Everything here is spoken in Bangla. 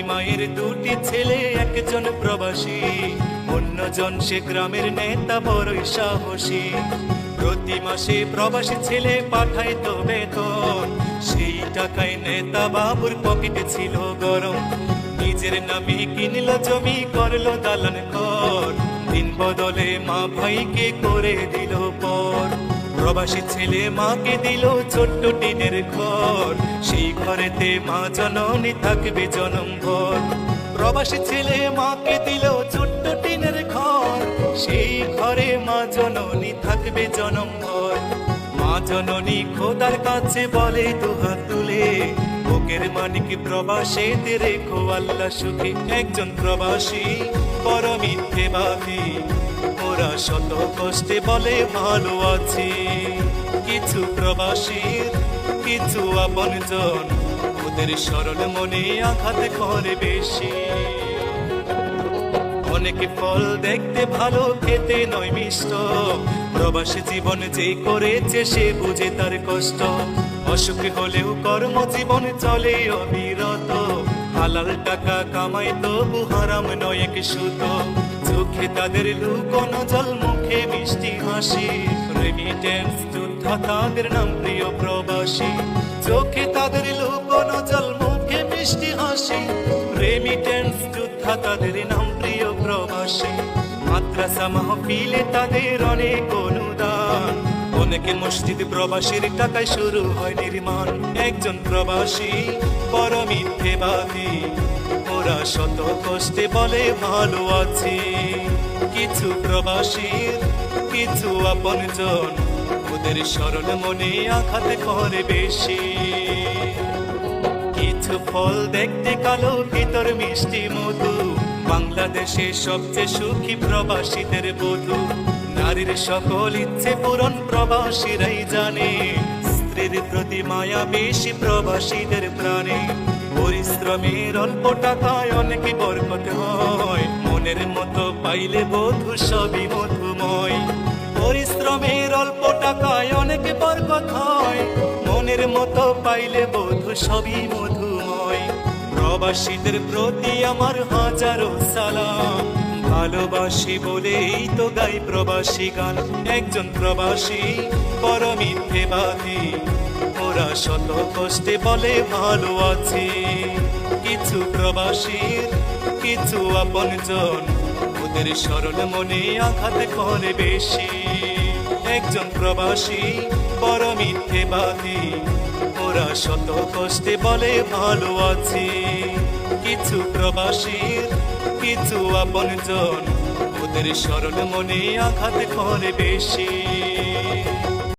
মায়ের দুটি ছেলে, একজন প্রবাসী, অন্যজন সে গ্রামের নেতা, বড়ই সাহসী। প্রতি মাসে প্রবাসী ছেলে পাঠায় তো বেতন, সেই টাকায় নেতা বাবুর পকেটে ছিল গরম। নিজের নামে কিনলো জমি, করলো দালান ঘর, দিন বদলে মা ভাইকে করে দিল পর। প্রবাসী ছেলে মাকে দিল ছোট্ট টিনের ঘর, সেই ঘরেতে মা জননী থাকবে জনমভর। প্রবাসী ছেলে মাকে দিল ছোট্ট টিনের ঘর, সেই ঘরে মা জননী থাকবে জনমভর। মা জননী খোদার কাছে বলে দুহাত তুলে, বুকের মানিক প্রবাসীতে রেখো আল্লাহ সুখে। একজন প্রবাসী বড় মিথ্যেবাদী, ওরা শত কষ্টে বলে ভালো আছি। কিছু প্রবাসীর কিছু আপনজন, ওদের সরল মনে আঘাত করে বেশি। অনেকে ফল দেখতে ভালো, খেতে নয় মিষ্ট, প্রবাসী জীবন যে করেছে সে বুঝে তার কষ্ট। অসুখ হলেও কর্মজীবন চলে অবিরত, হালাল টাকা কামাই তবু হারাম নয় এক সুত। চোখে তাদের লুকোনো জল, মুখে মিষ্টি হাসি, রেমিটেন্স যোদ্ধা তাদের নাম প্রিয় প্রবাসী। চোখে তাদের লুকোনো জল, মুখে মিষ্টি হাসি, রেমিটেন্স যোদ্ধা তাদের নাম প্রিয় প্রবাসী। মাদ্রাসা মাহফিলে তাদের অনেক অনুদান, অনেকে মসজিদ প্রবাসীর টাকায় শুরু হয় নির্মাণ। একজন প্রবাসী বড় মিথ্যেবাদী, ওরা শত কষ্টে বলে ভালো আছি। কিছু প্রবাসীর কিছু আপনজন, ওদের সরল মনে আঘাত করে বেশি। কিছু ফল দেখতে কালো, ভিতর মিষ্টি মধু, বাংলাদেশে সবচেয়ে সুখী প্রবাসীদের বধূ। নারীর সকল ইচ্ছে পূরণ প্রবাসীরাই জানে, স্ত্রীর প্রতি মায়া বেশি প্রবাসীদের প্রাণে। পরিশ্রমের অল্প টাকায় অনেক বরকত হয়, মনের মতো পাইলে বধূ সবই মধুময়। পরিশ্রমের অল্প টাকায় অনেক বরকত হয়, মনের মতো পাইলে বধূ সবই মধুময়। প্রবাসীদের প্রতি আমার হাজারো সালাম, ভালোবাসি বলেই তো গাই প্রবাসী গান। একজন প্রবাসী বড় মিথ্যেবাদী, ওরা শত কষ্টে বলে ভালো আছি। কিছু প্রবাসীর কিছু আপনজন, ওদের সরল মনে আঘাত করে বেশি। একজন প্রবাসী বড় মিথ্যেবাদী, ওরা শত কষ্টে বলে ভালো আছি। কিছু প্রবাসীর কিছু আপনজন, ওদের সরল মনে আঘাত করে বেশি।